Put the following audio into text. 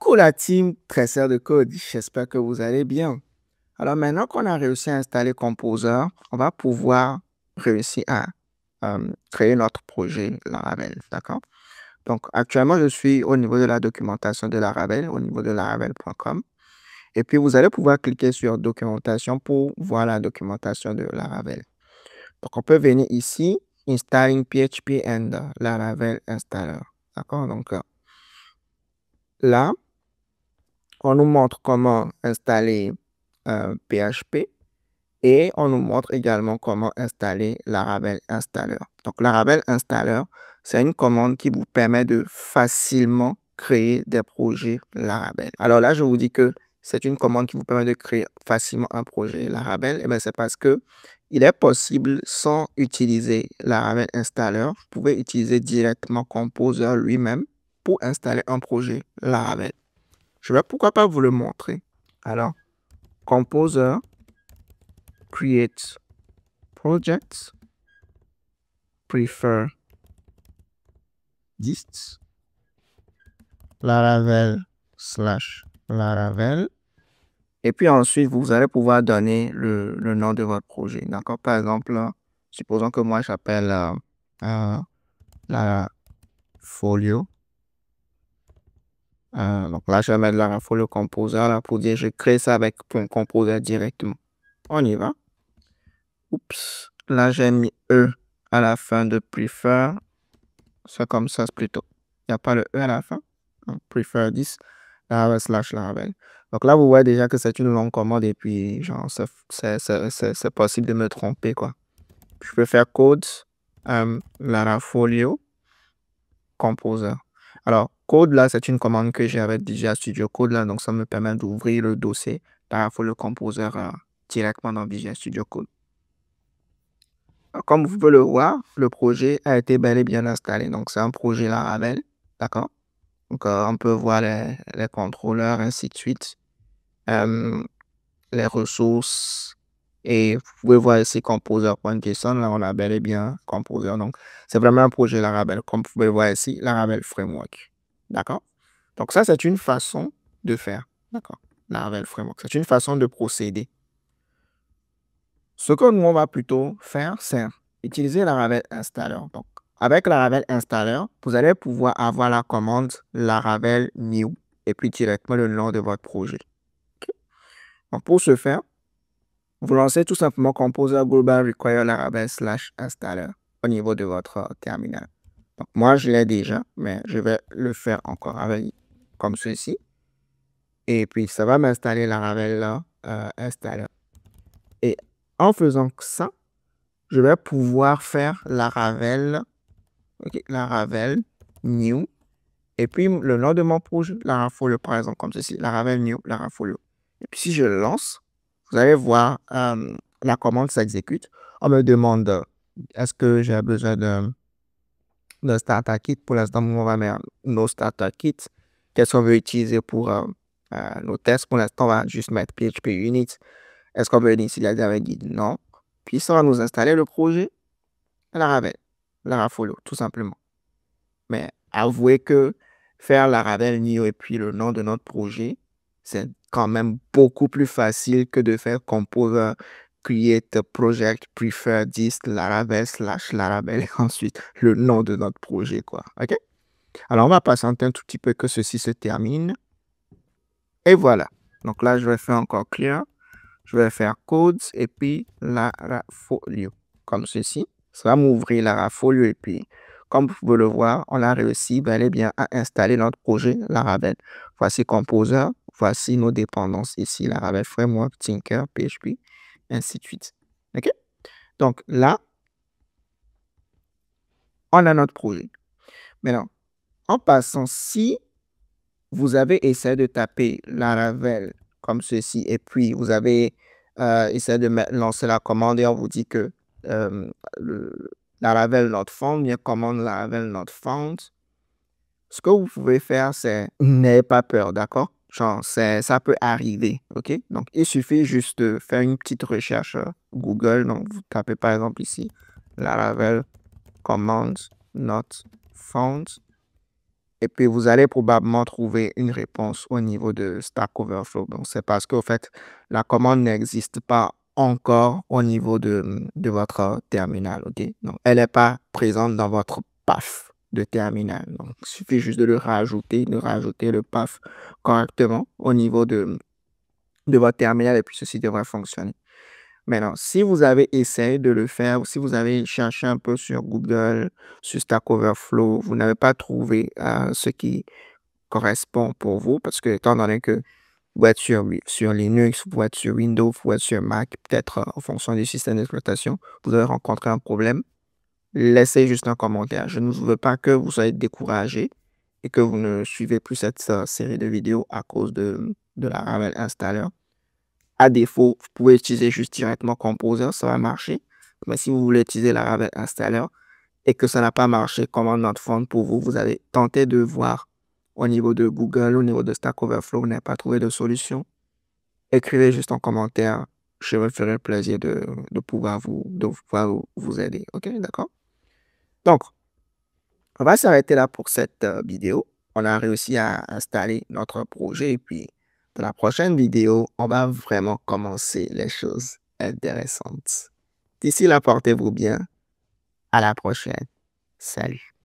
Coucou la team Tresseur de code, j'espère que vous allez bien. Alors maintenant qu'on a réussi à installer Composer, on va pouvoir réussir à créer notre projet Laravel, d'accord? Donc actuellement, je suis au niveau de la documentation de Laravel, au niveau de laravel.com. Et puis vous allez pouvoir cliquer sur documentation pour voir la documentation de Laravel. Donc on peut venir ici, Installing PHP and Laravel Installer, d'accord? Donc là, on nous montre comment installer PHP et on nous montre également comment installer Laravel Installer. Donc, Laravel Installer, c'est une commande qui vous permet de facilement créer des projets Laravel. Alors là, je vous dis que c'est une commande qui vous permet de créer facilement un projet Laravel. Et bien, c'est parce que il est possible, sans utiliser Laravel Installer, vous pouvez utiliser directement Composer lui-même pour installer un projet Laravel. Je vais pourquoi pas vous le montrer. Alors, Composer, Create Projects, Prefer Dist, Laravel / Laravel. Et puis ensuite, vous allez pouvoir donner le nom de votre projet. D'accord? Par exemple, supposons que moi, j'appelle la folio. Donc là, je vais mettre la folio Composer là, pour dire je crée ça avec Composer directement. On y va. Oups, là j'ai mis E à la fin de prefer. C'est comme ça plutôt. Il n'y a pas le E à la fin. Donc, prefer this, Laravel / Laravel. Donc là, vous voyez déjà que c'est une longue commande et puis, genre, c'est possible de me tromper, quoi. Je peux faire code, Larafolio, Composer. Alors, code là, c'est une commande que j'ai avec Visual Studio Code là, donc ça me permet d'ouvrir le dossier Larafolio Composer directement dans Visual Studio Code. Comme vous pouvez le voir, le projet a été bel et bien installé. Donc, c'est un projet Laravel, d'accord? Donc, on peut voir les contrôleurs, ainsi de suite, les ressources. Et vous pouvez voir ici Composer.json. Là, on a bel et bien Composer. Donc, c'est vraiment un projet Laravel. Comme vous pouvez voir ici, Laravel Framework. D'accord? Donc, ça, c'est une façon de faire. D'accord? Laravel Framework. C'est une façon de procéder. Ce que nous, on va plutôt faire, c'est utiliser Laravel Installer. Donc, avec Laravel Installer, vous allez pouvoir avoir la commande Laravel New et puis directement le nom de votre projet. Okay? Donc, pour ce faire, vous lancez tout simplement Composer Global Require Laravel / Installer au niveau de votre terminal. Donc, moi, je l'ai déjà, mais je vais le faire encore avec comme ceci. Et puis, ça va m'installer Laravel Installer. Et en faisant ça, je vais pouvoir faire Laravel, Laravel New. Et puis, le nom de mon projet, Larafolio, par exemple, comme ceci, Laravel New, Larafolio. Et puis, si je lance, vous allez voir, la commande s'exécute. On me demande, est-ce que j'ai besoin d'un starter kit? Pour l'instant, on va mettre nos starter kits. Qu'est-ce qu'on veut utiliser pour nos tests? Pour l'instant, on va juste mettre PHP Unit. Est-ce qu'on veut initialiser avec guide? Non. Puis, ça va nous installer le projet Laravel, Larafolio, tout simplement. Mais avouez que faire Laravel New et puis le nom de notre projet, c'est quand même beaucoup plus facile que de faire Composer, Create Project, Prefer Dist, Laravel / Laravel et ensuite le nom de notre projet, quoi. OK? Alors, on va patienter un tout petit peu que ceci se termine. Et voilà. Donc là, je vais faire encore clear. Je vais faire codes et puis Larafolio, comme ceci. Ça va m'ouvrir Larafolio et puis, comme vous pouvez le voir, on a réussi bel et bien à installer notre projet Laravel. Voici Composer, voici nos dépendances ici, Laravel Framework, Tinker, PHP, ainsi de suite. OK? Donc là, on a notre projet. Maintenant, en passant, si vous avez essayé de taper Laravel comme ceci et puis vous avez essayé de lancer la commande et on vous dit que Laravel not found, bien commande Laravel not found. Ce que vous pouvez faire, c'est n'ayez pas peur, d'accord? Genre, ça peut arriver, ok? Donc, il suffit juste de faire une petite recherche Google. Donc, vous tapez par exemple ici Laravel command not found. Et puis, vous allez probablement trouver une réponse au niveau de Stack Overflow. Donc, c'est parce qu'au fait, la commande n'existe pas encore au niveau de votre terminal. OK? Donc, elle n'est pas présente dans votre path de terminal. Donc, il suffit juste de rajouter le path correctement au niveau de votre terminal et puis ceci devrait fonctionner. Maintenant, si vous avez essayé de le faire ou si vous avez cherché un peu sur Google, sur Stack Overflow, vous n'avez pas trouvé ce qui correspond pour vous parce que étant donné que vous êtes sur Linux, vous êtes sur Windows, vous êtes sur Mac, peut-être en fonction du système d'exploitation, vous avez rencontré un problème, laissez juste un commentaire. Je ne veux pas que vous soyez découragé et que vous ne suivez plus cette série de vidéos à cause de la Ravel Installer. À défaut, vous pouvez utiliser juste directement Composer, ça va marcher. Mais si vous voulez utiliser la Ravel Installer et que ça n'a pas marché command not found pour vous, vous allez tenter de voir au niveau de Google, au niveau de Stack Overflow, vous n'avez pas trouvé de solution. Écrivez juste en commentaire. Je me ferai plaisir de pouvoir vous aider. OK, d'accord? Donc, on va s'arrêter là pour cette vidéo. On a réussi à installer notre projet et puis dans la prochaine vidéo, on va vraiment commencer les choses intéressantes. D'ici là, portez-vous bien. À la prochaine. Salut.